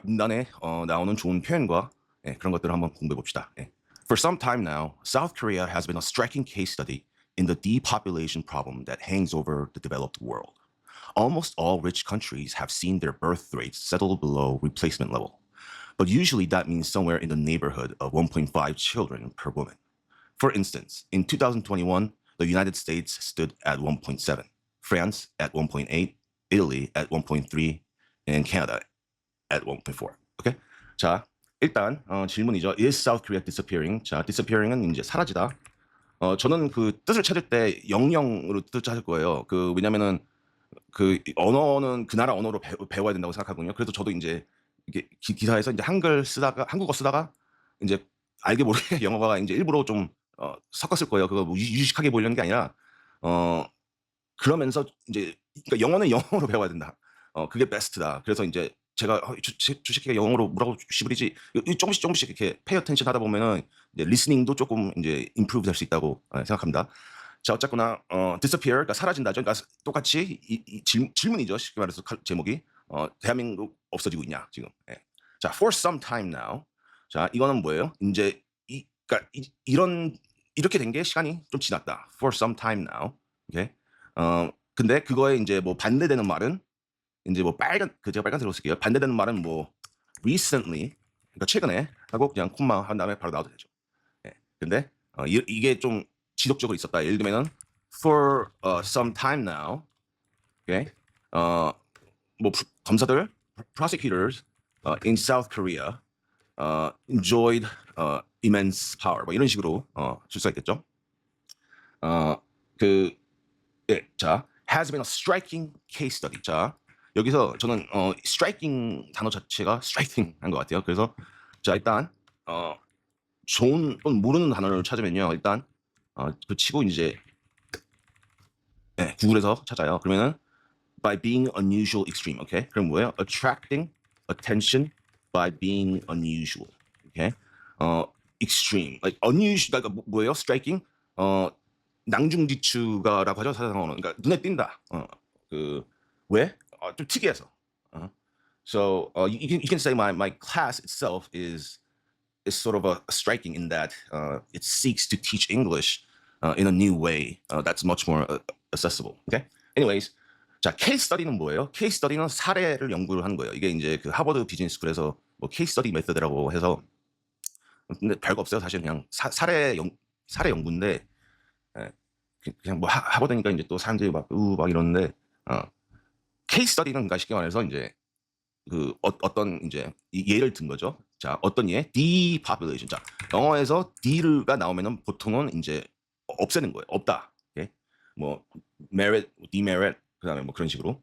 문단에 나오는 좋은 표현과 그런 것들을 한번 공부해 봅시다. For some time now, South Korea has been a striking case study in the depopulation problem that hangs over the developed world. Almost all rich countries have seen their birth rates settle below replacement level, but usually that means somewhere in the neighborhood of 1.5 children per woman. For instance, in 2021, the United States stood at 1.7, France at 1.8, Italy at 1.3, and Canada at 1.4. 오케이? 자, 일단 질문이죠. Is South Korea disappearing? 자, disappearing은 이제 사라지다. 저는 그 뜻을 찾을 때 영영으로 뜻을 찾을 거예요. 왜냐면은 그 언어는 그 나라 언어로 배워야 된다고 생각하거든요. 그래서 저도 이제 이게 기사에서 이제 한국어 쓰다가 이제 알게 모르게 영어가 이제 일부러 좀 섞었을 거예요. 그거 뭐 유식하게 보이려는 게 아니라 그러면서 이제 그러니까 영어는 영어로 배워야 된다. 그게 베스트다. 그래서 이제 제가 저 새끼가 영어로 뭐라고 씨부리지 조금씩 이렇게 페이 어텐션 하다 보면은 이제 리스닝도 조금 이제 임프루브 될 수 있다고 생각합니다. 자, 어쨌거나 disappear 그러니까 사라진다죠. 그러니까 똑같이 이 질문이죠. 쉽게 말해서 제목이 대한민국 없어지고 있냐 지금. 자, for some time now. 자, 이거는 뭐예요? 이제 그러니까 이렇게 된 게 시간이 좀 지났다. For some time now. 오케이. 근데 그거에 이제 뭐 반대되는 말은 이제 뭐 제가 빨간색으로 쓸게요. 반대되는 말은 뭐 recently 그러니까 최근에 하고 그냥 콤마 한 다음에 바로 나와도 되죠. 근데 이게 좀 지속적으로 있었다. 예를 들면은 for some time now, okay, 뭐 검사들, prosecutors in South Korea enjoyed immense power. 뭐 이런 식으로 쓸 수가 있겠죠. 자, has been a striking case study. 자, 여기서 저는 striking 단어 자체가 striking 한 것 같아요. 그래서 자, 일단 좋은 또는 모르는 단어를 찾으면요, 일단 그 치고 이제 구글에서 찾아요. 그러면은 by being unusual extreme, 오케이? 그럼 뭐예요? Attracting attention by being unusual, 오케이? Extreme, like unusual, 그러니까 뭐예요? Striking, 낭중지추가라고 하죠, 사자성어는. 그러니까 눈에 띈다. 왜? 좀 특이해서. So you can say my class itself is sort of a striking in that it seeks to teach English in a new way that's much more accessible. Okay. Anyways, 자 케이스 스터디는 뭐예요? 케이스 스터디는 사례를 연구를 하는 거예요. 이게 이제 그 하버드 비즈니스 스쿨에서 뭐 케이스 스터디 메서드라고 해서 근데 별거 없어요. 사실 그냥 사례 연구인데 그냥 뭐 하버드니까 이제 또 사람들이 막 이러는데 케이스 스터디는 그러니까 쉽게 말해서 이제 어떤 이제 예를 든 거죠. 자, 어떤 예? depopulation. 자, 영어에서 d가 나오면은 보통은 이제 없애는 거예요. 없다. 오케이? 뭐 merit, demerit 그다음에 뭐 그런 식으로.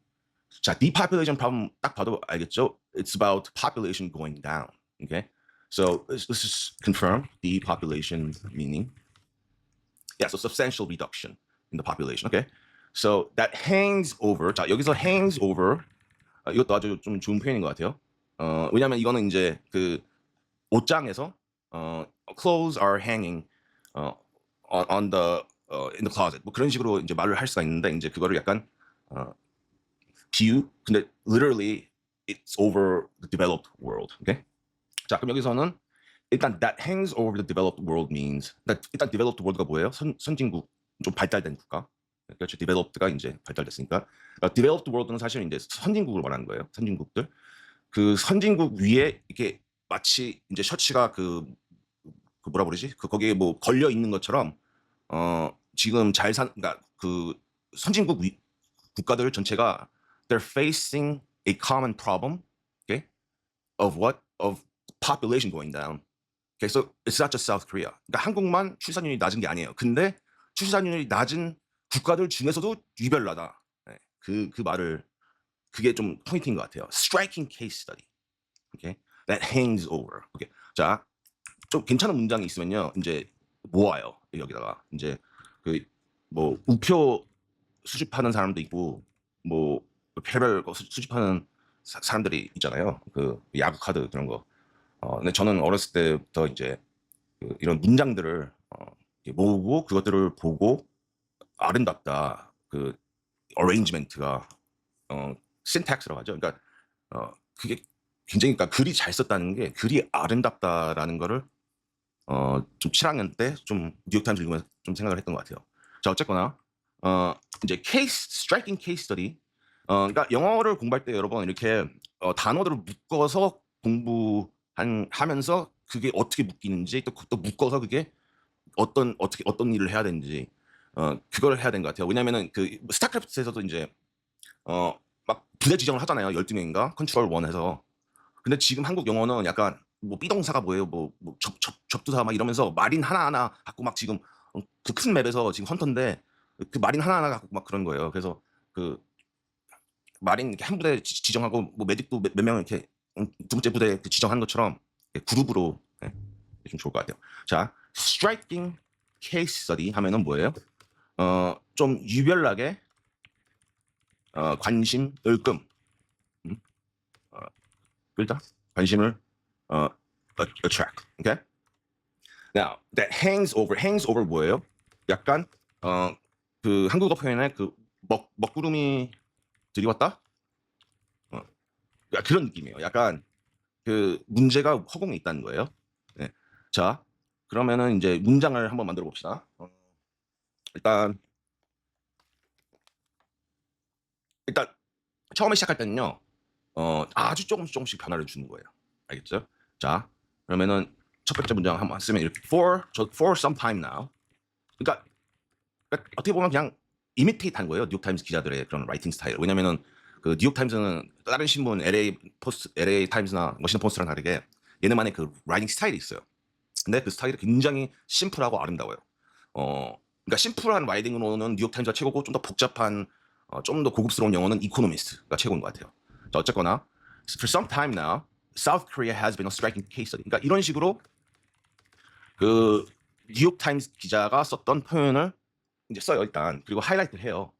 자, depopulation problem 딱 봐도 알겠죠? It's about population going down. Okay? So let's just confirm depopulation meaning. Yeah, so substantial reduction in the population. Okay? So that hangs over. 자, 여기서 hangs over 이것도 아주 좀 좋은 표현인 것 같아요. 왜냐하면 이거는 이제 그 옷장에서 clothes are hanging on the in the closet 뭐 그런 식으로 이제 말을 할 수가 있는데 이제 그거를 약간 비유 근데 literally it's over the developed world. 오케이? 자, 그럼 여기서는 일단 that hangs over the developed world means 일단 developed world가 뭐예요? 선진국 좀 발달된 국가. 그렇죠. developed가 이제 발달됐으니까. developed world는 사실 이제 선진국을 말하는 거예요. 선진국들. 그 선진국 위에 이렇게 마치 이제 셔츠가 그 뭐라 그러지? 거기에 뭐 걸려 있는 것처럼 지금 그러니까 그 선진국 국가들 전체가 they're facing a common problem, okay? Of what? Of population going down. Okay, so it's not just South Korea. 그러니까 한국만 출산율이 낮은 게 아니에요. 근데 출산율이 낮은 국가들 중에서도 유별나다. 그 말을 그게 좀 포인트인 것 같아요. Striking case study. Okay, that hangs over. Okay, 자, 좀 괜찮은 문장이 있으면요, 이제 모아요. 여기다가 이제 그 뭐 우표 수집하는 사람도 있고 뭐 별별 거 수집하는 사람들이 있잖아요. 그 야구 카드 그런 거. 근데 저는 어렸을 때부터 이제 이런 문장들을 모으고 그것들을 보고 아름답다. 그 arrangement가 syntax라고 하죠. 그러니까 그게 굉장히 그러니까 글이 잘 썼다는 게 글이 아름답다라는 거를 좀 7학년 때 좀 뉴욕타임즈 읽으면서 좀 생각을 했던 것 같아요. 자 어쨌거나 이제 스트라이킹 케이스 스터디 그러니까 영어를 공부할 때 여러 번 이렇게 단어들을 묶어서 하면서 그게 어떻게 묶이는지 또 묶어서 그게 어떤 일을 해야 되는지 그걸 해야 되는 것 같아요. 왜냐면은 그 스타크래프트에서도 이제 막 부대 지정을 하잖아요. 12명인가 컨트롤 1 해서. 근데 지금 한국 영어는 약간 뭐 B동사가 뭐예요? 뭐 접두사 막 이러면서 말인 하나하나 갖고 막 지금 그 큰 맵에서 지금 헌터인데 그 말인 하나하나 갖고 막 그런 거예요. 그래서 그 말인 이렇게 한 부대 지정하고 뭐 메딕도 몇 명 이렇게 두 번째 부대 지정하는 것처럼 그룹으로 좀 좋을 것 같아요. 자, striking case study 하면은 뭐예요? 좀 유별나게 관심 을끔 끌다 관심을 attract. Okay? Now that hangs over 뭐예요? 약간 그 한국어 표현에 그 먹구름이 들이왔다? 그런 느낌이에요. 약간 그 문제가 허공에 있다는 거예요. 네. 자, 그러면은 이제 문장을 한번 만들어 봅시다. 일단 처음에 시작할 때는요. 아주 조금씩 변화를 주는 거예요. 알겠죠? 자, 그러면은 첫 번째 문장 한번 쓰면 이렇게 for some time now. 그러니까 어떻게 보면 그냥 이미테이트 한 거예요. 뉴욕타임스 기자들의 그런 라이팅 스타일. 왜냐면은 그 뉴욕타임스는 다른 신문 LA 타임스나 워싱턴 포스트랑 다르게 얘네만의 그 라이팅 스타일이 있어요. 근데 그 스타일이 굉장히 심플하고 아름다워요. 그러니까 심플한 라이딩으로는 뉴욕타임스가 최고고 좀 더 복잡한 좀 더 고급스러운 영어는 이코노미스트가 최고인 것 같아요. 자, 어쨌거나 for some time now, South Korea has been a striking case study. 그러니까 이런 식으로 그 뉴욕타임스 기자가 썼던 표현을 이제 써요 일단. 그리고 하이라이트를 해요.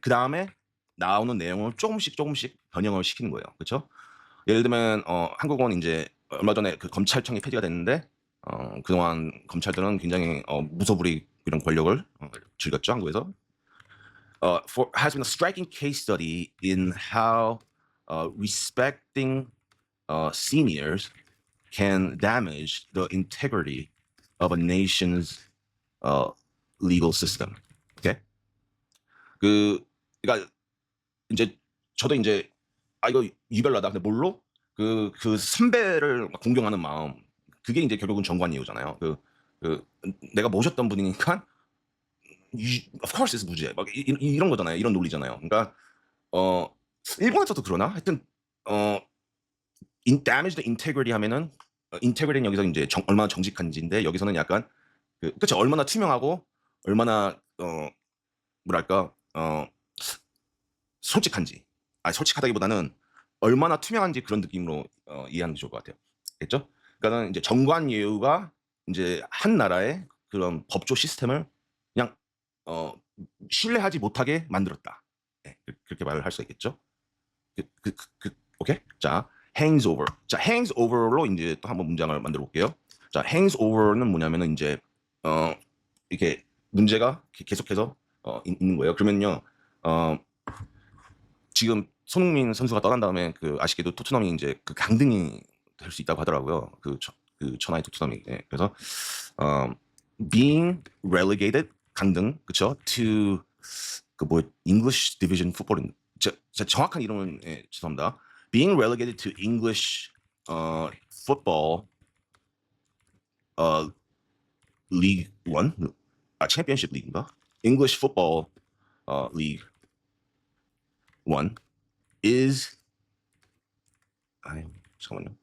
그 다음에 나오는 내용을 조금씩 변형을 시키는 거예요. 그렇죠? 예를 들면 한국은 이제 얼마 전에 그 검찰청이 폐지가 됐는데 그동안 검찰들은 굉장히 무소불위 이런 권력을 즐겼죠 한국에서. Has been a striking case study in how respecting seniors can damage the integrity of a nation's legal system. Okay? 그러니까 이제 저도 이제 이거 유별나다. 근데 뭘로? 그 선배를 막 존경하는 마음. 그게 이제 결국은 정관이유잖아요. 내가 모셨던 분이니까 of course it's 무죄. 막 이런 거잖아요. 이런 논리잖아요. 그러니까 일본에서도 그러나? 하여튼 damage the integrity 하면은 인테그리티는 여기서 이제 얼마나 정직한지인데 여기서는 약간 그쵸 얼마나 투명하고 얼마나 뭐랄까 솔직한지. 솔직하다기보다는 얼마나 투명한지 그런 느낌으로 이해하는 게 좋을 것 같아요. 됐죠? 그러니까는 이제 정관예우가 이제 한 나라의 그런 법조 시스템을 그냥 신뢰하지 못하게 만들었다. 네, 그렇게 말을 할 수 있겠죠? 오케이? 자, hangs over. 자, hangs over로 이제 또 한번 문장을 만들어 볼게요. 자, hangs over는 뭐냐면은 이제 이렇게 문제가 계속해서 있는 거예요. 그러면요, 지금 손흥민 선수가 떠난 다음에 그 아쉽게도 토트넘이 이제 그 강등이 될 수 있다고 하더라고요. 그 천하의 토트넘이. 예. 그래서 being relegated 강등, 그쵸? to 그 뭐 English Division Football. 정확한 이름은 죄송합니다. Being relegated to English football League 1? Championship League인가? English Football League 1 is 잠깐만요.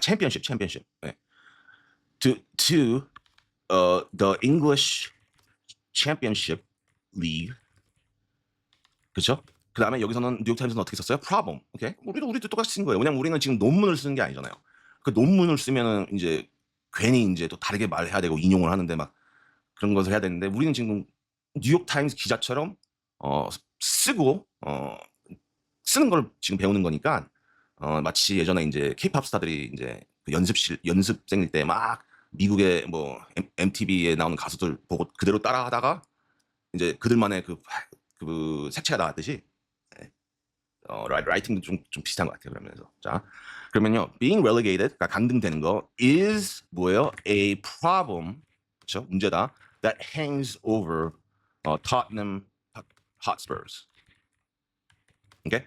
championship. 네. To the English Championship League. 그렇죠? 그다음에 여기서는 뉴욕타임스는 어떻게 썼어요? problem. 오케이? 우리도 똑같이 쓴 거예요. 왜냐면 우리는 지금 논문을 쓰는 게 아니잖아요. 그 논문을 쓰면은 이제 괜히 이제 또 다르게 말해야 되고 인용을 하는데 막 그런 것을 해야 되는데 우리는 지금 뉴욕타임스 기자처럼 쓰고 쓰는 걸 지금 배우는 거니까 마치 예전에 이제 케이팝 스타들이 이제 그 연습생일 때 막 미국의 뭐 MTV에 나오는 가수들 보고 그대로 따라하다가 이제 그들만의 그 그 색채가 나왔듯이 네. 라이팅도 좀 비슷한 것 같아요. 그러면서 자 그러면요, being relegated, 그러니까 강등되는 거 is 뭐예요? A problem, 그렇죠? 문제다. That hangs over Tottenham Hotspurs. 오케이?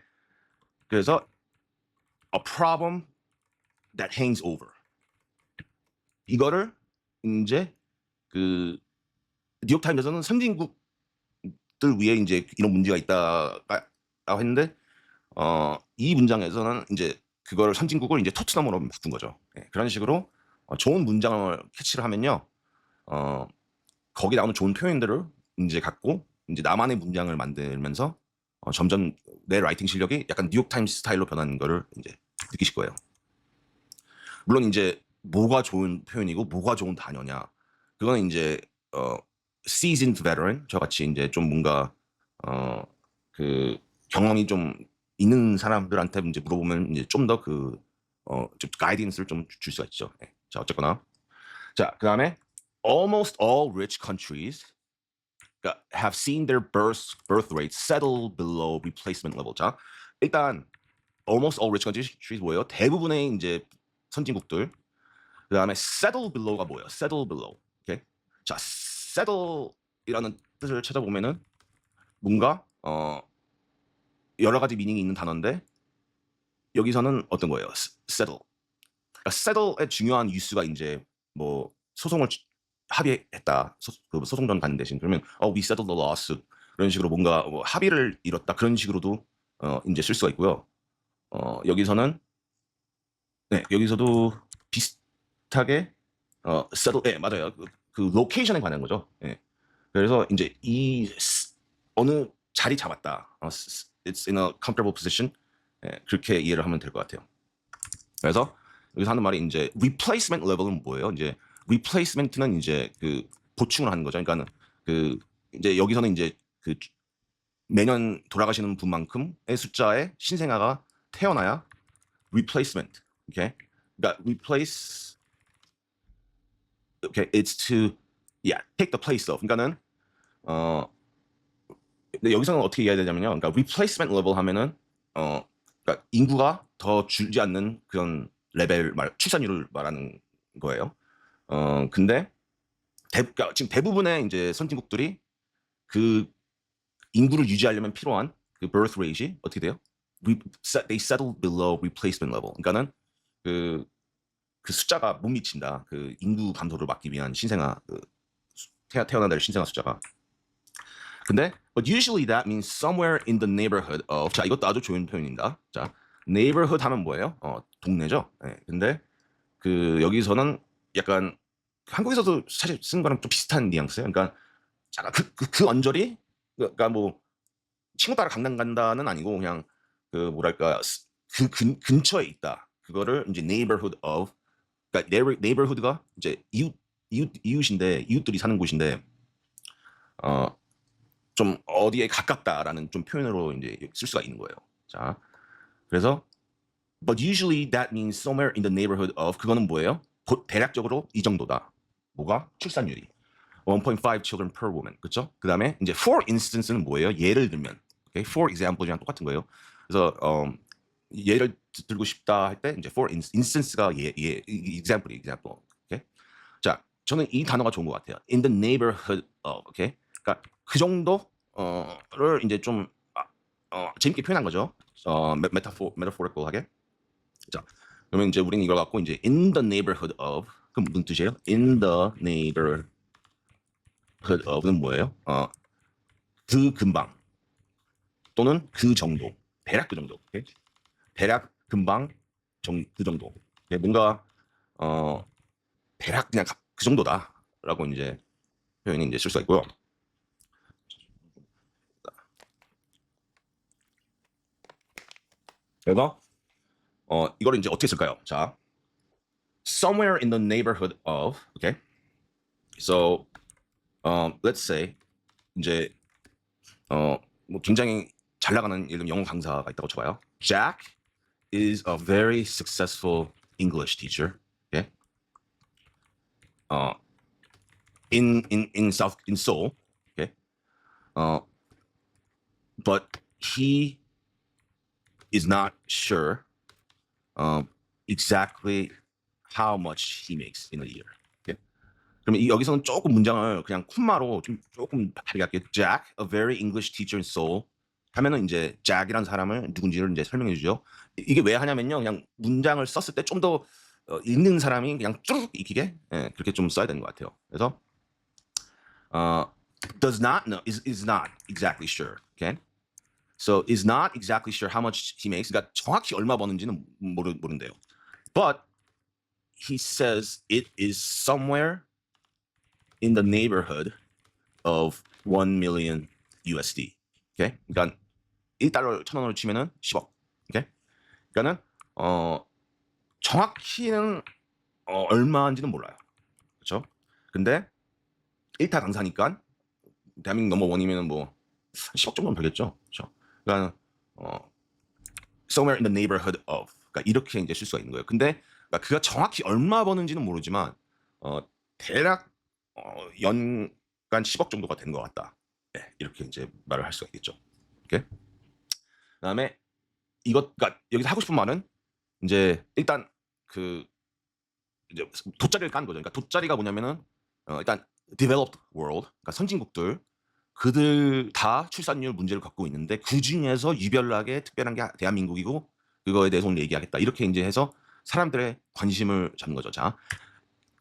그래서 a problem that hangs over. 이거를 이제 그 뉴욕 타임즈에서는 선진국들 위에 이제 이런 문제가 있다라고 했는데 이 문장에서는 이제 그거를 선진국을 이제 토트넘으로 바꾼 거죠. 예, 그런 식으로 좋은 문장을 캐치를 하면요, 어, 거기 나오는 좋은 표현들을 이제 갖고 이제 나만의 문장을 만들면서 점점 내 라이팅 실력이 약간 뉴욕 타임스 스타일로 변하는 거를 이제 느끼실 거예요. 물론 이제 뭐가 좋은 표현이고 뭐가 좋은 단어냐, 그거는 이제 seasoned veteran 저같이 이제 좀 뭔가 그 경험이 좀 있는 사람들한테 이제 물어보면 이제 좀 더 좀 가이던스를 좀 줄 수가 있죠. 네. 자 어쨌거나 자 그다음에 almost all rich countries have seen their birth rates settle below replacement level. 자 일단 almost all rich countries 뭐예요? 대부분의 이제 선진국들. 그다음에 settle below가 뭐예요? settle below. 오케이? 자 settle이라는 뜻을 찾아보면은 뭔가 여러 가지 미닝이 있는 단어인데 여기서는 어떤 거예요? settle. 그러니까 settle의 중요한 유스가 이제 뭐 소송을 합의했다. 그 소송전 가는 대신 그러면 we settled the lawsuit 그런 식으로 뭔가 뭐 합의를 이뤘다 그런 식으로도 이제 쓸 수가 있고요. 여기서는 네 여기서도 비슷하게 settle 예 맞아요. 그 로케이션에 관한 거죠. 예. 그래서 이제 이 어느 자리 잡았다. It's in a comfortable position. 예, 그렇게 이해를 하면 될 것 같아요. 그래서 여기서 하는 말이 이제 replacement level은 뭐예요? 이제 replacement는 이제 그 보충을 하는 거죠. 그러니까는 그 이제 여기서는 이제 그 매년 돌아가시는 분만큼의 숫자의 신생아가 태어나야 replacement. 오케이? 그러니까 replace okay, it's to take the place of. 그러니까는 근데 여기서는 어떻게 이해해야 되냐면요. 그러니까 replacement level 하면은 그러니까 인구가 더 줄지 않는 그런 레벨 출산율을 말하는 거예요. 근데 그러니까 지금 대부분의 이제 선진국들이 그 인구를 유지하려면 필요한 그 birth rate이 어떻게 돼요? They settle below replacement level. 그러니까는 그, 그 숫자가 못 미친다. 그 인구 감소를 막기 위한 신생아 태어난 날 신생아 숫자가. 근데 but usually that means somewhere in the neighborhood of. 자 이것도 아주 좋은 표현입니다. 자 neighborhood 하면 뭐예요? 동네죠. 네, 근데 그 여기서는 약간 한국에서도 사실 쓰는 거랑 좀 비슷한 뉘앙스예요. 그러니까 잠깐 그 언저리 그러니까 뭐 친구 따라 강남 간다는 아니고 그냥 그 뭐랄까 그 근처에 있다. 그거를 이제 neighborhood of. 그러니까 neighborhood가 이제 이웃인데 이웃들이 사는 곳인데 좀 어디에 가깝다라는 좀 표현으로 이제 쓸 수가 있는 거예요. 자, 그래서 but usually that means somewhere in the neighborhood of. 그거는 뭐예요? 대략적으로 이 정도다. 뭐가? 출산율이 1.5 children per woman. 그렇죠? 그다음에 이제 for instance는 뭐예요? 예를 들면. Okay? for example이랑 똑같은 거예요. 그래서 예를 들고 싶다 할 때 이제 for instance가 example. Okay? 자, 저는 이 단어가 좋은 것 같아요. in the neighborhood of. Okay? 그러니까 그 정도를 이제 좀 재밌게 표현한 거죠. metaphorical하게. 자, 그러면 이제 우리는 이걸 갖고 이제 in the neighborhood of. 그럼 무슨 뜻이에요? in the neighborhood of는 뭐예요? 그 근방 또는 그 정도, 대략 그 정도. 오케이? 대략 근방 그 정도. 오케이? 뭔가 대략 그냥 그 정도다라고 이제 표현이 이제 쓸 수가 있고요. 그래서 이거를 이제 어떻게 쓸까요? 자, somewhere in the neighborhood of. Okay. So, let's say 이제 뭐 굉장히 잘 나가는 예를 들면 영어 강사가 있다고 쳐봐요. Jack is a very successful English teacher. Okay. In Seoul. Okay. but he is not sure exactly how much he makes in a year. Okay? 그러면 여기서는 조금 문장을 그냥 쿤마로 좀 조금 다르게 할게요. Jack, a very English teacher in Seoul. 하면은 이제 Jack이라는 사람을 누군지를 이제 설명해 주죠. 이게 왜 하냐면요. 그냥 문장을 썼을 때 좀 더 읽는 사람이 그냥 쭉 익히게 그렇게 좀 써야 되는 것 같아요. 그래서 does not know is not exactly sure. Okay? So is not exactly sure how much he makes. 그러니까 정확히 얼마 버는지는 모른대요. But he says it is somewhere in the neighborhood of 1 million USD. Okay? 그러니까 1달러 1,000원으로 치면은 10억. Okay? 그러니까는 정확히는 얼마인지는 몰라요. 그렇죠? 근데 1타 강사니까 대한민국 넘버 원이면은 뭐 10억 정도는 벌겠죠. 그렇죠? 그러니까 somewhere in the neighborhood of. 그러니까 이렇게 이제 쓸 수가 있는 거예요. 근데 그러니까 그가 정확히 얼마 버는지는 모르지만 대략 연간 10억 정도가 되는 것 같다. 네, 이렇게 이제 말을 할 수가 있겠죠. 오케이? 그다음에 그러니까 여기서 하고 싶은 말은 이제 일단 그 이제 돗자리를 깐 거죠. 그러니까 돗자리가 뭐냐면은 일단 developed world, 그러니까 선진국들 그들 다 출산율 문제를 갖고 있는데 그 중에서 유별나게 특별한 게 대한민국이고 그거에 대해서 오늘 얘기하겠다. 이렇게 이제 해서 사람들의 관심을 잡는 거죠. 자,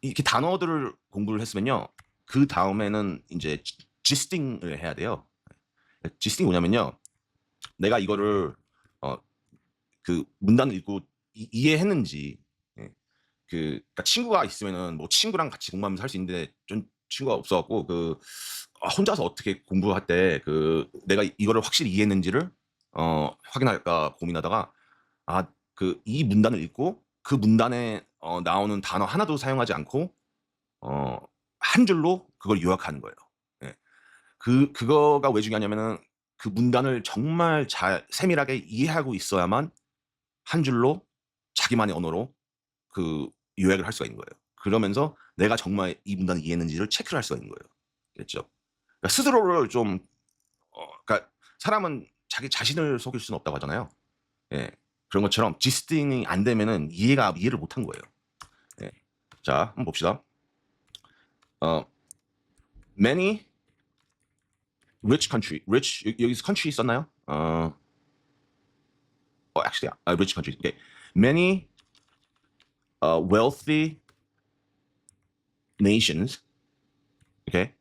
이렇게 단어들을 공부를 했으면요. 그 다음에는 이제 지스팅을 해야 돼요. 지스팅이 뭐냐면요. 내가 이거를 그 문단을 읽고 이해했는지 그러니까 친구가 있으면은 뭐 친구랑 같이 공부하면서 할 수 있는데 좀 친구가 없어갖고 혼자서 어떻게 공부할 때 내가 이거를 확실히 이해했는지를 확인할까 고민하다가 이 문단을 읽고 그 문단에 나오는 단어 하나도 사용하지 않고 한 줄로 그걸 요약하는 거예요. 예. 그거가 왜 중요하냐면은 그 문단을 정말 잘 세밀하게 이해하고 있어야만 한 줄로 자기만의 언어로 그 요약을 할 수가 있는 거예요. 그러면서 내가 정말 이 문단을 이해했는지를 체크를 할 수가 있는 거예요. 그렇죠? 그러니까 스스로를 좀 그러니까 사람은 자기 자신을 속일 수는 없다고 하잖아요. 예. 그런 것처럼 지스팅이 안 되면은 이해를 못 한 거예요. 예. 자, 한번 봅시다. many rich country, 여기서 country 썼나요? actually, rich countries. Okay. Many wealthy nations, okay,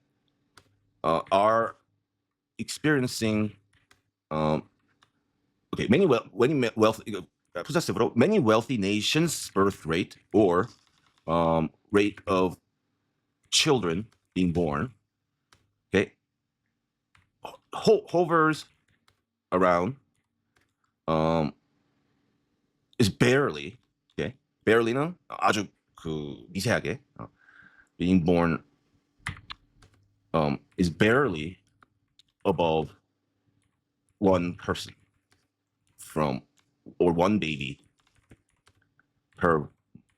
are experiencing, okay, many wealthy, possessiv으로 many wealthy nations' birth rate or rate of children being born, okay, hovers around, is barely, okay, barely는 아주 미세하게 being born is barely above one person from or one baby per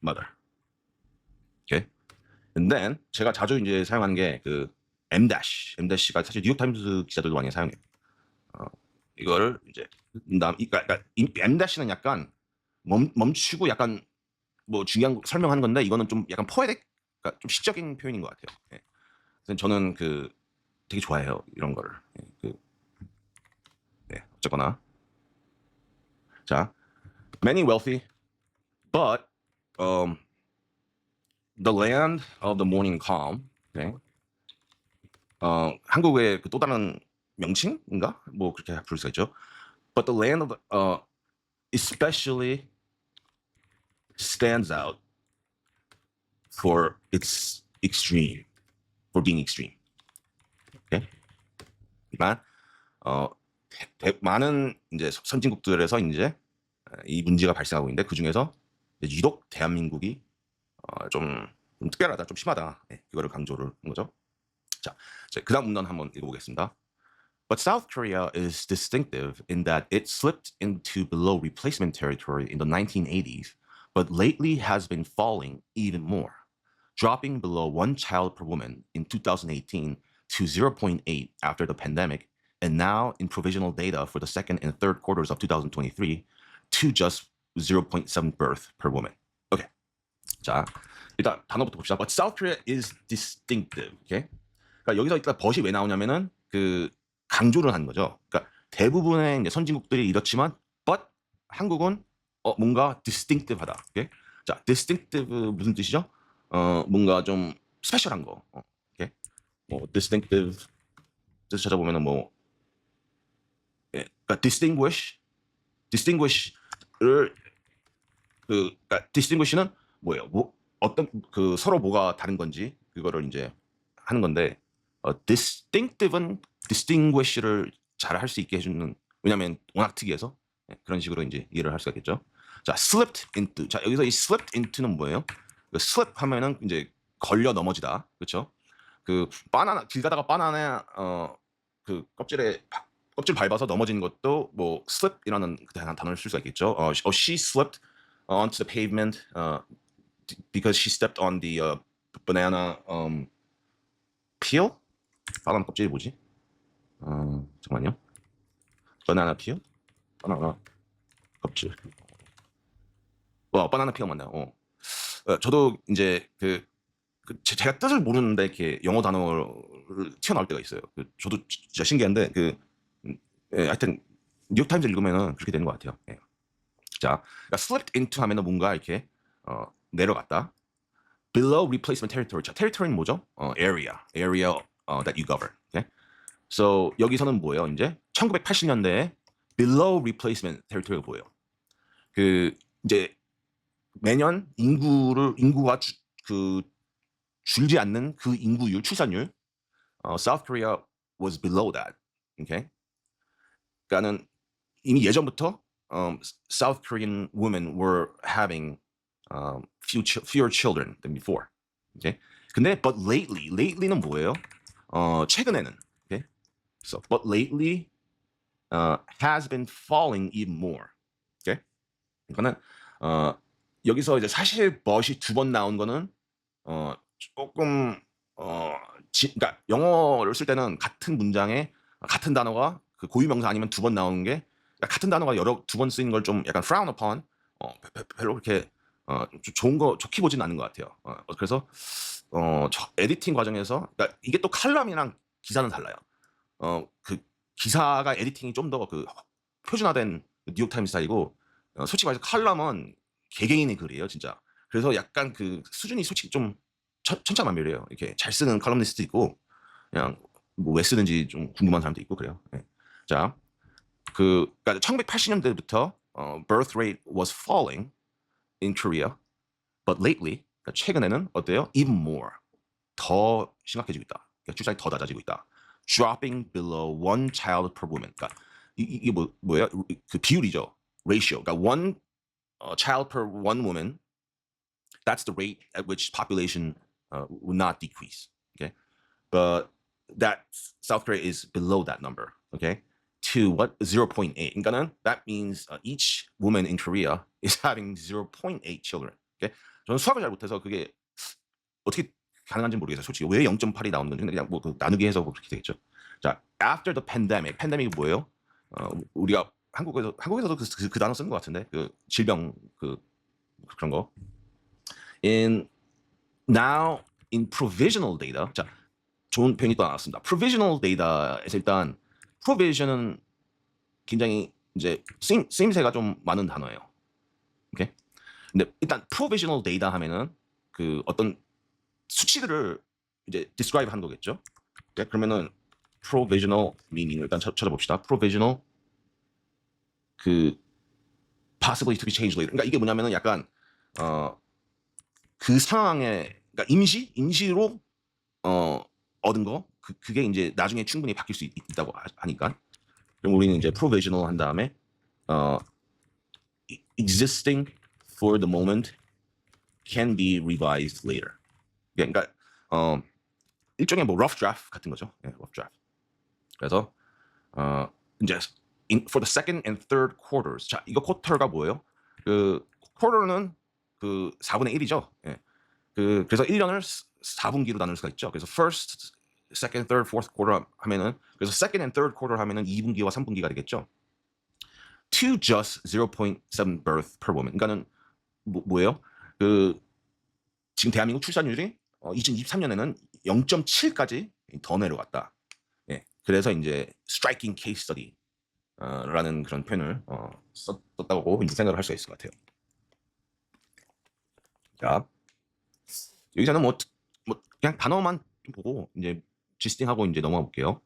mother. Okay, and then 제가 자주 이제 사용하는 게 M-가 사실 뉴욕타임스 기자들도 많이 사용해요. 이거를 이제 그러니까 M-는 약간 멈추고 약간 뭐 중요한 거 설명하는 건데 이거는 좀 약간 포에틱, 그러니까 좀 시적인 표현인 것 같아요. 예. 그래서 저는 되게 좋아해요 이런 거를. 어쨌거나 자, many wealthy, but the land of the morning calm. Okay. 한국의 또 다른 명칭인가? 뭐 그렇게 부를 수가 있죠. But the land of especially stands out for its extreme, for being extreme. Okay? 그러니까 많은 이제 선진국들에서 이제 이 문제가 발생하고 있는데 그 중에서 유독 대한민국이 좀 특별하다, 좀 심하다. 그거를 강조를 한 거죠. 자, 그다음 문단 한번 읽어보겠습니다. But South Korea is distinctive in that it slipped into below replacement territory in the 1980s, but lately has been falling even more, dropping below one child per woman in 2018 to 0.8 after the pandemic and now in provisional data for the second and third quarters of 2023 to just 0.7 birth per woman. 오케이. 자, 일단 단어부터 봅시다. But South Korea is distinctive. 오케이. 그러니까 여기서 일단 but이 왜 나오냐면은 그 강조를 하는 거죠. 그러니까 대부분의 이제 선진국들이 이렇지만 but 한국은 뭔가 distinctive하다. 오케이. 자, distinctive 무슨 뜻이죠? 뭔가 좀 스페셜한 거. 오케이. 뭐 distinctive 뜻 찾아보면은 뭐 예, 그러니까 distinguish를 그러니까 distinguish는 뭐예요? 뭐 어떤 그 서로 뭐가 다른 건지 그거를 이제 하는 건데 distinctive는 distinguish를 잘 할 수 있게 해주는 왜냐하면 워낙 특이해서 그런 식으로 이제 이해를 할 수가 있겠죠. 자, slipped into. 자, 여기서 이 slipped into는 뭐예요? 그 slip 하면은 이제 걸려 넘어지다, 그렇죠? 그 바나나 길 가다가 바나나 그 껍질 밟아서 넘어지는 것도 뭐 slip이라는 단어를 쓸 수가 있겠죠. She slipped onto the pavement because she stepped on the banana peel. 바나나 껍질이 뭐지? 잠깐만요. 바나나 peel? 바나나 껍질. 바나나 peel 맞나요? 저도 이제 제가 뜻을 모르는데 이렇게 영어 단어를 튀어나올 때가 있어요. 저도 진짜 신기한데 예, 하여튼 뉴욕 타임즈 읽으면은 그렇게 되는 것 같아요. 예. 자, 그러니까 slipped into 하면은 뭔가 이렇게 내려갔다. Below replacement territory. 자, territory는 뭐죠? area that you govern. Okay? So 여기서는 뭐예요? 이제 1980년대에 below replacement territory가 뭐예요? 그 이제 매년 인구가 줄지 않는 그 인구율, 출산율, South Korea was below that. Okay? 그러니까는 이미 예전부터 South Korean women were having fewer children than before. Okay? 근데 but lately는 뭐예요? 최근에는. Okay? So but lately has been falling even more. Okay? 그러니까는 여기서 이제 사실 but이 두 번 나온 거는 조금 그러니까 영어를 쓸 때는 같은 문장에 같은 단어가 그 고유명사 아니면 두 번 나오는 게 그러니까 같은 단어가 두 번 쓰이는 걸 좀 약간 frown upon 별로 그렇게 좋게 보진 않는 것 같아요. 그래서 저 에디팅 과정에서 그러니까 이게 또 칼럼이랑 기사는 달라요. 그 기사가 에디팅이 좀 더 그 표준화된 뉴욕 타임스 스타일이고 솔직히 말해서 칼럼은 개개인의 글이에요, 진짜. 그래서 약간 그 수준이 솔직히 좀 천차만별이에요. 이렇게 잘 쓰는 칼럼니스트 있고 그냥 뭐 왜 쓰는지 좀 궁금한 사람도 있고 그래요. 네. 자, 그러니까 1980년대부터 birth rate was falling in Korea, but lately 그러니까 최근에는 어때요? Even more 더 심각해지고 있다. 그러니까 출산이 더 낮아지고 있다. Dropping below one child per woman. 그러니까 이게 뭐예요? 그 비율이죠. ratio. 그러니까 one child per one woman. That's the rate at which population will not decrease. Okay, but that South Korea is below that number. Okay, to what 0.8. 그러니까는 that means each woman in Korea is having 0.8 children. Okay, 저는 수학을 잘 못해서 그게 어떻게 가능한지 모르겠어요. 솔직히 왜 0.8이 나오는 건지 그냥 뭐 나누기 해서 그렇게 되겠죠. 자, after the pandemic. 팬데믹이 뭐예요? 우리가 한국에서도 그 단어 쓰는 것 같은데 그 질병 그런 거. Now in provisional data. 자, 좋은 표현이 또 나왔습니다. provisional data에서 일단 provision은 굉장히 이제 쓰임새가 좀 많은 단어예요. 오케이? 근데 일단 provisional data 하면은 그 어떤 수치들을 이제 describe 하는 거겠죠. 오케이? 그러면은 provisional meaning을 일단 찾아봅시다. provisional 그 possibly to be changed later. 그러니까 이게 뭐냐면은 약간 그 상황에 그러니까 임시로 얻은 거 그게 이제 나중에 충분히 바뀔 수 있다고 하니까 그럼 우리는 이제 provisional 한 다음에 existing for the moment can be revised later. 그러니까 일종의 뭐 rough draft 같은 거죠. 예, rough draft. 그래서 이제 for the second and third quarters. 자, 이거 쿼터가 뭐예요? 그 quarter는 그 4분의 1이죠. 예. 그래서 1년을 4분기로 나눌 수가 있죠. 그래서 first second, third, fourth quarter 하면은 그래서 second and third quarter 하면은 2분기와 3분기가 되겠죠. To just 0.7 birth per woman. 그러니까는 뭐예요? 그 지금 대한민국 출산율이 2023년에는 0.7까지 더 내려갔다. 예. 그래서 이제 striking case study 라는 그런 표현을 썼다고 이제 생각을 할 수가 있을 것 같아요. 자, 여기서는 뭐 그냥 단어만 좀 보고 이제 지스팅하고 이제 넘어가 볼게요.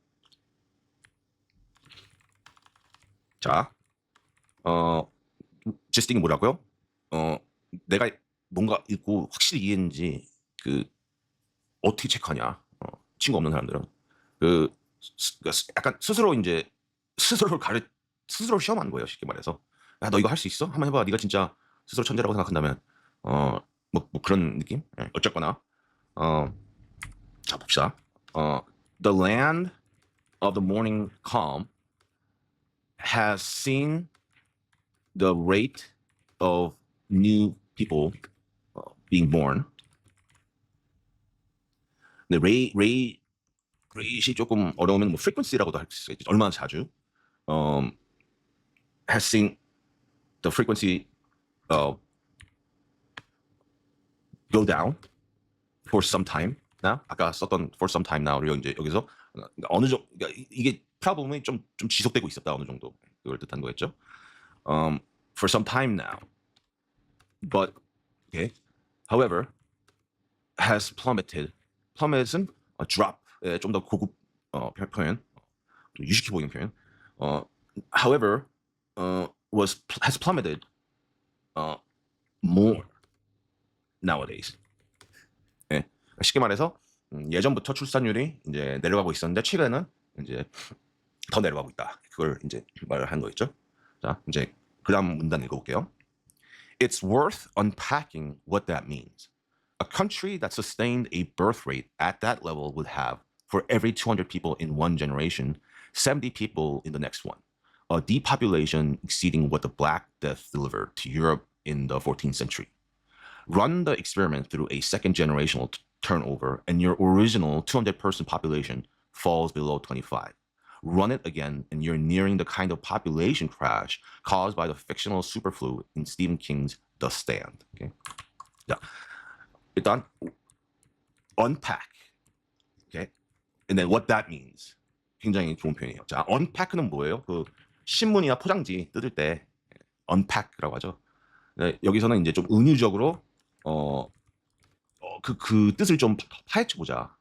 자, 지스팅이 뭐라고요? 내가 뭔가 읽고 확실히 이해했는지 그 어떻게 체크하냐? 친구 없는 사람들은 그 약간 스스로 이제 스스로 시험하는 거예요. 쉽게 말해서 야, 너 이거 할 수 있어? 한번 해봐. 네가 진짜 스스로 천재라고 생각한다면 뭐 그런 느낌? 예, 어쨌거나 자 봅시다. The land of the morning calm has seen the rate of new people being born. 근데 레이시 조금 어려우면 뭐 frequency라고도 할 수 있겠죠. 얼마나 자주 has seen the frequency go down for some time now. 아까 썼던 for some time now를 이제 여기서 어느 정도 그러니까 이게 problem이 좀 지속되고 있었다 어느 정도 그걸 뜻한 거겠죠. For some time now, but okay, however, has plummeted. plummet은 drop, 좀 더 고급 표현, 유식해 보이는 표현. However, has plummeted more nowadays. 예, 쉽게 말해서 예전부터 출산율이 이제 내려가고 있었는데 최근에는 이제 더 내려가고 있다. 그걸 이제 말을 한 거겠죠. 자, 이제 그다음 문단 읽어볼게요. It's worth unpacking what that means. A country that sustained a birth rate at that level would have, for every 200 people in one generation, 70 people in the next one. A depopulation exceeding what the Black Death delivered to Europe in the 14th century. Run the experiment through a second generational turnover, and your original 200-person population falls below 25. Run it again, and you're nearing the kind of population crash caused by the fictional superflu in Stephen King's The Stand. Okay? 자, 일단 unpack, okay, and then what that means. 굉장히 좋은 표현이에요. 자, unpack는 뭐예요? 그 신문이나 포장지 뜯을 때 unpack라고 하죠. 네, 여기서는 이제 좀 은유적으로 그 뜻을 좀 파헤쳐 보자.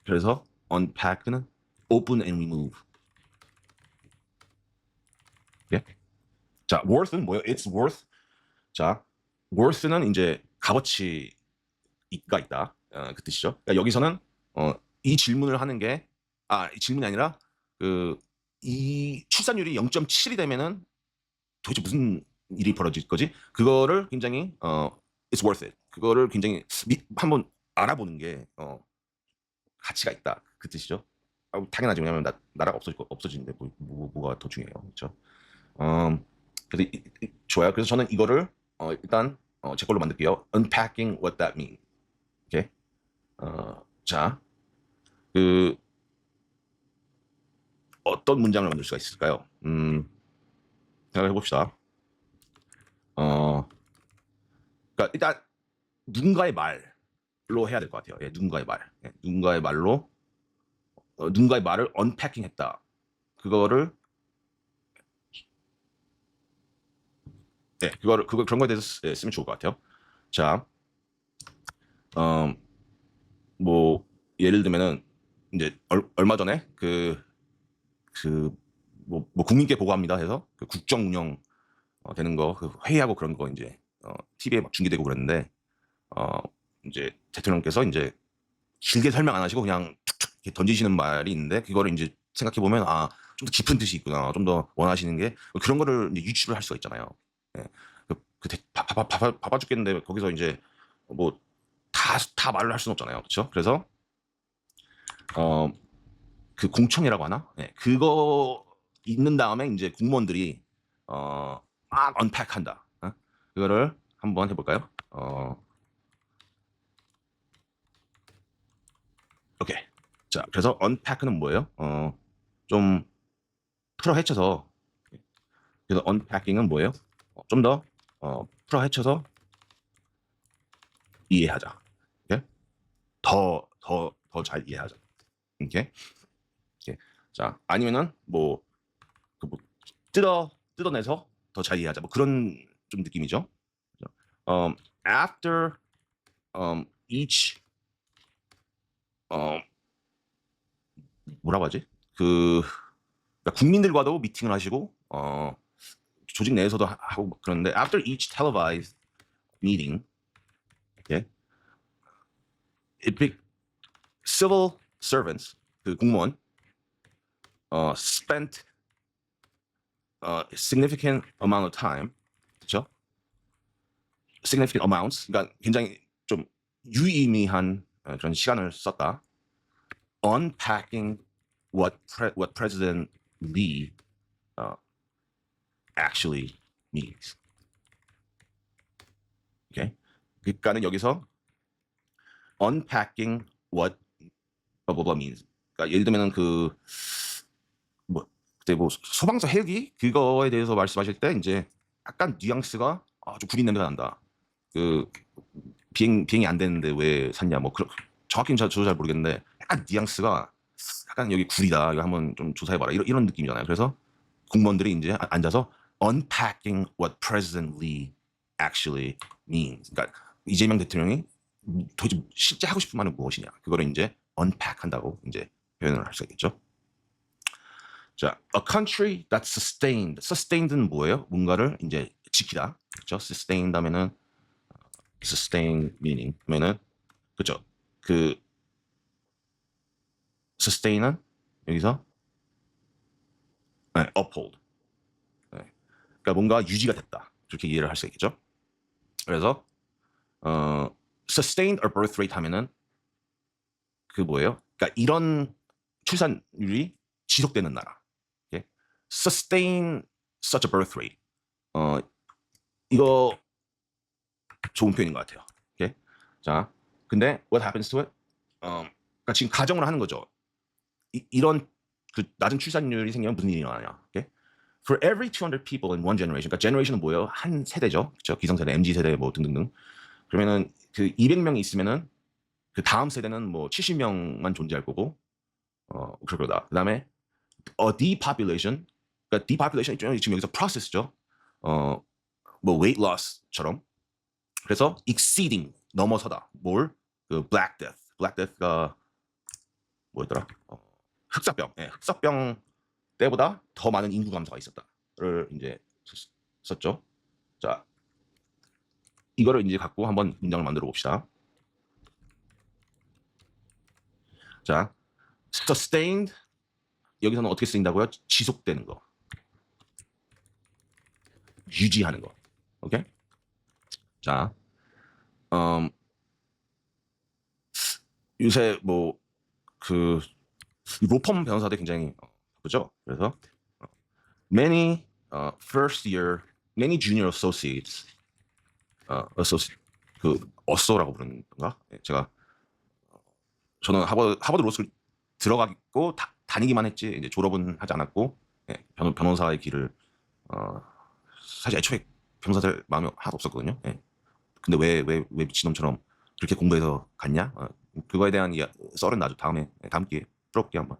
그래서 unpack는 open and remove. 예? 자, worth는 뭐예요? It's worth. 자, worth는 이제 값어치가 있다. 그 뜻이죠. 그러니까 여기서는 이 질문을 하는 게 이 질문이 아니라 이 출산율이 0.7이 되면은 도대체 무슨 일이 벌어질 거지? 그거를 굉장히 it's worth it. 그거를 굉장히 한번 알아보는 게 가치가 있다. 그 뜻이죠. 당연하지. 왜냐하면 나라가 없어지는데 뭐가 더 중요해요. 그렇죠? 그래서 좋아요. 그래서 저는 이거를 일단 제 걸로 만들게요. Unpacking what that means. 오케이. 자, 어떤 문장을 만들 수가 있을까요? 생각해 봅시다. 그러니까 일단 누군가의 말로 해야 될 것 같아요. 예, 누군가의 말. 예, 누군가의 말로 누군가의 말을 언패킹했다. 그거를 그런 거에 대해서 쓰면 좋을 것 같아요. 자, 뭐 예를 들면은 이제 얼마 전에 뭐 국민께 보고합니다 해서 그 국정 운영 되는 거 회의하고 그런 거 이제 TV에 막 중계되고 그랬는데 이제 대통령께서 이제 길게 설명 안 하시고 그냥 툭툭 이렇게 던지시는 말이 있는데 그거를 이제 생각해 보면 좀 더 깊은 뜻이 있구나, 좀 더 원하시는 게 그런 거를 이제 유추를 할 수가 있잖아요. 예. 바빠 죽겠는데 거기서 이제 뭐 다 말을 할 수는 없잖아요, 그렇죠? 그래서 그 공청회라고 하나? 예, 그거 있는 다음에 이제 공무원들이 막 언팩한다. 그거를 한번 해볼까요? 오케이. 자, 그래서 unpack는 뭐예요? 좀 풀어 헤쳐서. 그래서 unpacking은 뭐예요? 좀 더 풀어 헤쳐서 이해하자. 오케이? 더 잘 이해하자. 오케이? 오케이. 자, 아니면은 뭐 뜯어내서 더 잘 이해하자. 뭐 그런 좀 느낌이죠. After each 뭐라고 하지? 그러니까 국민들과도 미팅을 하시고 조직 내에서도 하고 그러는데 after each televised meeting, okay, civil servants 그 공무원 spent significant amount of time, 그렇죠? significant amounts, 그러니까 굉장히 좀 유의미한 그런 시간을 썼다. unpacking what President Lee actually means. Okay? 그러니까는 여기서 unpacking what blah blah blah means. 그러니까 예를 들면은 그때 소방서 헬기 그거에 대해서 말씀하실 때 이제 약간 뉘앙스가 좀 구린 냄새가 난다. 그 비행이 안 되는데 왜 샀냐 뭐 정확히는 저도 잘 모르겠는데 약간 뉘앙스가 약간 여기 구리다. 이거 한번 좀 조사해봐라. 이런 느낌이잖아요. 그래서 공무원들이 이제 앉아서 unpacking what President Lee actually means. 그러니까 이재명 대통령이 도대체 실제 하고 싶은 말은 무엇이냐. 그거를 이제 unpack 한다고 이제 표현을 할 수 있겠죠. 자, a country that's sustained. sustained는 뭐예요? 뭔가를 이제 지키다. 그렇죠? sustained 하면은 sustain meaning 하면은 그렇죠? 그 sustain은 여기서 uphold. 네. 그러니까 뭔가 유지가 됐다. 그렇게 이해를 할 수 있겠죠. 그래서 sustained a birth rate 하면은 그 뭐예요? 그러니까 이런 출산율이 지속되는 나라. okay? sustain such a birth rate. 이거 좋은 표현인 것 같아요. okay? 자, 근데 what happens to it? 그러니까 지금 가정을 하는 거죠. 이런 그 낮은 출산율이 생기면 무슨 일이 일어나냐? okay? For every 200 people in one generation, 그러니까 generation은 뭐예요? 한 세대죠, 그렇죠? 기성세대, MZ 세대 뭐 등등등. 그러면은 그 200명이 있으면은 그 다음 세대는 뭐 70명만 존재할 거고, 그럴 거다. 그다음에 depopulation, 그러니까 depopulation 지금 여기서 process죠. 뭐 weight loss처럼. 그래서 exceeding 넘어서다. 뭘? 그 black death, black death가 뭐였더라? 흑사병, 흑사병 때보다 더 많은 인구 감소가 있었다를 이제 썼죠. 자, 이거를 이제 갖고 한번 문장을 만들어 봅시다. 자, sustained 여기서는 어떻게 쓰인다고요? 지속되는 거, 유지하는 거. 오케이? 자, 요새 그 로펌 변호사들 굉장히 바쁘죠. 그래서 many first year, many junior associates, 그 어쏘라고 부르는 건가? 제가 저는 하버드 로스쿨 들어가고 다니기만 했지 이제 졸업은 하지 않았고, 변호사의 길을 사실 애초에 변호사들 마음이 하나도 없었거든요. 근데 왜 미친놈처럼 그렇게 공부해서 갔냐? 그거에 대한 썰은 나중 다음 기회에 풀어볼게요 한번.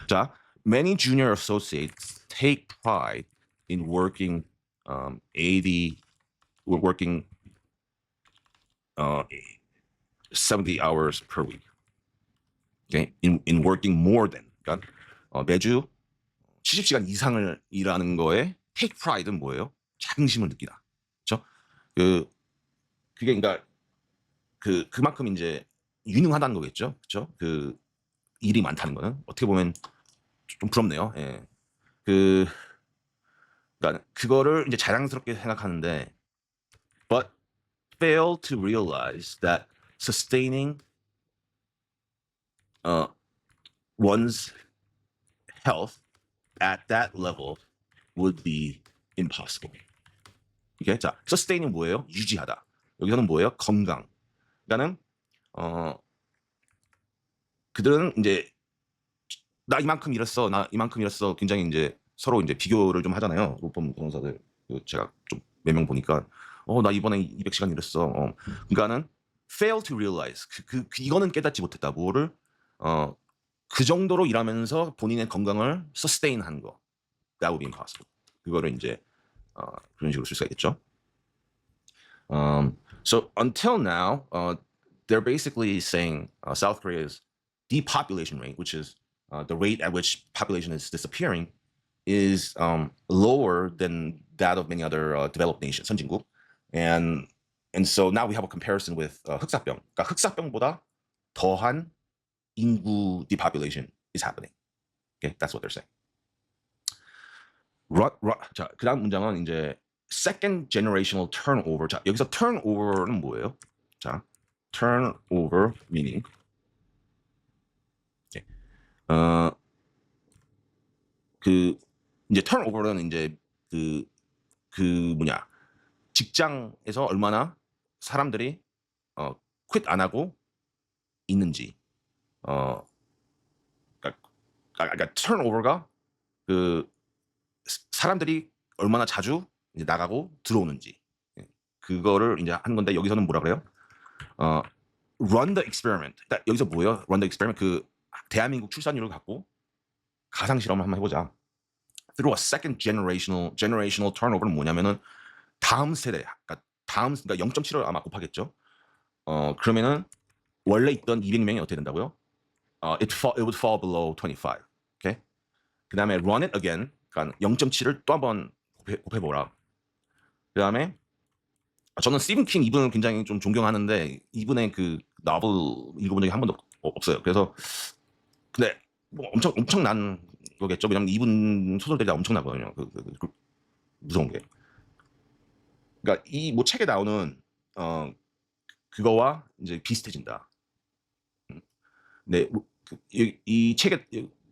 자, many junior associates take pride in working 70 hours per week. Okay? In working more than. 그러니까 매주 70시간 이상을 일하는 거에 take pride는 뭐예요? 자긍심을 느끼다. 그렇죠? 그게 그러니까 그만큼 이제 유능하다는 거겠죠. 그렇죠? 그 일이 많다는 거는 어떻게 보면 좀 부럽네요. 예. 그러니까 그거를 이제 자랑스럽게 생각하는데, but fail to realize that sustaining one's health at that level would be impossible. 이게 자, sustain이 뭐예요? 유지하다. 여기서는 뭐예요? 건강. 그러니까는 그들은 이제 나 이만큼 일했어, 나 이만큼 일했어. 굉장히 이제 서로 이제 비교를 좀 하잖아요. 로펌 변호사들. 제가 좀 몇 명 보니까 나 이번에 200시간 일했어. 그러니까는 fail to realize 이거는 깨닫지 못했다. 뭐를 그 정도로 일하면서 본인의 건강을 sustain 한 거. That would be impossible. 그거를 이제 그런 식으로 쓸 수가 있겠죠. So until now, they're basically saying South Korea's depopulation rate, which is the rate at which population is disappearing, is lower than that of many other developed nations, 선진국. And so now we have a comparison with 흑사병. 그러니까 흑사병보다 더한 인구 depopulation is happening. Okay, that's what they're saying. 자, 그다음 문장은 이제 second generational turnover. 자, 여기서 turnover는 뭐예요? 자, turnover meaning. Okay. 그 이제 turnover는 이제 그 뭐냐 직장에서 얼마나 사람들이 quit 안 하고 있는지. 그러니까 turnover가 그 사람들이 얼마나 자주 이제 나가고 들어오는지 그거를 이제 하는 건데 여기서는 뭐라 그래요? Run the experiment. 그러니까 여기서 뭐예요? Run the experiment 그 대한민국 출산율을 갖고 가상 실험을 한번 해보자. Through a second generational turnover는 뭐냐면은 다음 세대, 그러니까 0.7을 아마 곱하겠죠. 그러면은 원래 있던 200명이 어떻게 된다고요? It would fall below 25. Okay? 그 다음에 run it again. 그러니까 0.7을 또 한번 곱해보라. 그 다음에 저는 스티븐 킹 이분을 굉장히 좀 존경하는데 이분의 그 노벨 읽어본 적이 한 번도 없어요. 그래서 근데 뭐 엄청난 거겠죠. 왜냐면 이분 소설들이 다 엄청나거든요. 무서운 게. 그러니까 이 뭐 책에 나오는 그거와 이제 비슷해진다. 네, 이 책에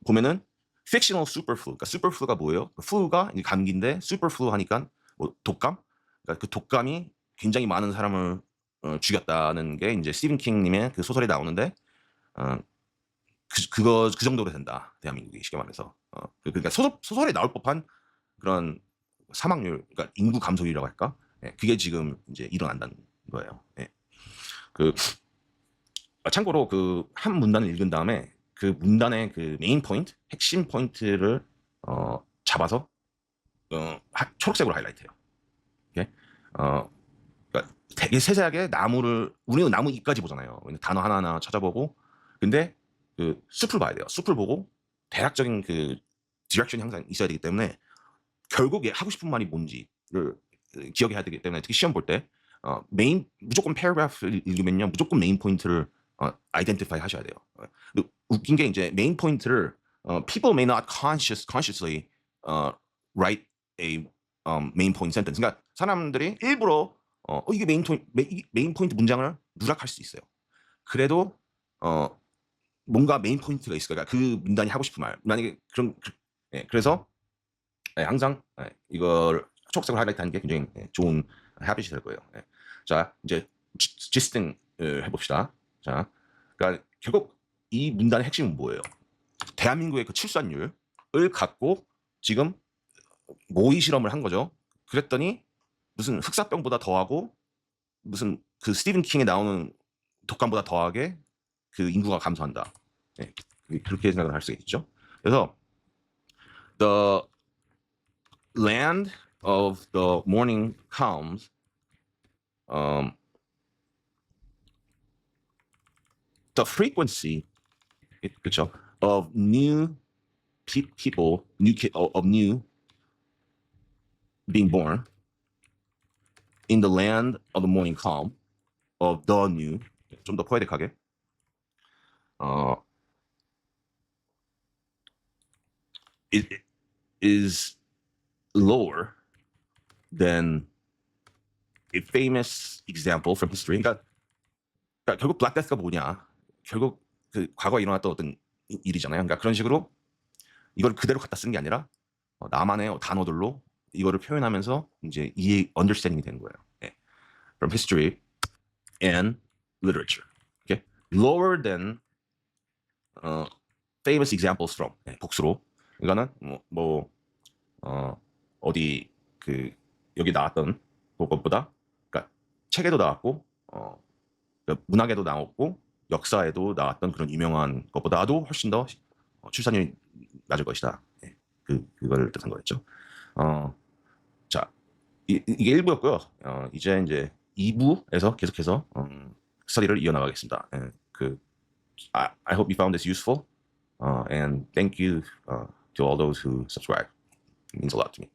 보면은 fictional superflu. 그러니까 superflu가 뭐예요? flu가 이제 감기인데 superflu 하니까 뭐 독감. 그러니까 그 독감이 굉장히 많은 사람을 죽였다는 게 이제 스티븐 킹님의 그 소설에 나오는데 그 정도로 된다. 대한민국이 쉽게 말해서. 그러니까 소설에 나올 법한 그런 사망률, 그러니까 인구 감소율이라고 할까? 예, 그게 지금 이제 일어난다는 거예요. 예. 참고로 그 한 문단을 읽은 다음에 그 문단의 그 메인 포인트, 핵심 포인트를 잡아서 초록색으로 하이라이트해요. 오케이? 그러니까 되게 세세하게 우리는 나무 잎까지 보잖아요. 단어 하나하나 찾아보고, 근데 그 숲을 봐야 돼요. 숲을 보고 대략적인 그 디렉션이 항상 있어야 되기 때문에 결국 하고 싶은 말이 뭔지를 기억해야 되기 때문에 특히 시험 볼 때 무조건 패러그래프를 읽으면요 무조건 메인 포인트를 아이덴티파이 하셔야 돼요. 웃긴 게 이제 메인 포인트를 people may not consciously write a main point sentence. 그러니까 사람들이 일부러 이게 메인 포인트 문장을 누락할 수 있어요. 그래도 뭔가 메인 포인트가 있을 거야. 그러니까 그 문단이 하고 싶은 말. 만약에 그래서 항상 이걸 초록색으로 하이라이트하는 게 굉장히 좋은 해빗이 될 거예요. 자, 이제 지스팅 해봅시다. 자, 그러니까 결국 이 문단의 핵심은 뭐예요? 대한민국의 그 출산율을 갖고 지금 모의 실험을 한 거죠. 그랬더니 무슨 흑사병보다 더하고 무슨 그 스티븐 킹에 나오는 독감보다 더하게 그 인구가 감소한다. 네, 그렇게 생각을 할 수 있죠. 그래서 the land of the morning calms the frequency 그렇죠 of new people of new being born in the land of the morning calm of the new 좀 더 포에틱하게 it is lower than a famous example from history. 그러니까 결국 블랙 데스가 뭐냐? 결국 그 과거에 일어났던 어떤 일이잖아요. 그러니까 그런 식으로 이걸 그대로 갖다 쓴 게 아니라 나만의 단어들로 이거를 표현하면서 이제 understanding이 되는 거예요. 네. From history and literature. Okay? Lower than famous examples from 복수로 이거는 어디 그 여기 나왔던 그것보다 그러니까 책에도 나왔고 그러니까 문학에도 나왔고 역사에도 나왔던 그런 유명한 것보다도 훨씬 더 출산율이 낮을 것이다. 그거를 뜻한 거였죠. 자, 이게 1부였고요. 이제 2부에서 계속해서 스터디를 이어나가겠습니다. I hope you found this useful, and thank you to all those who subscribe. It means a lot to me.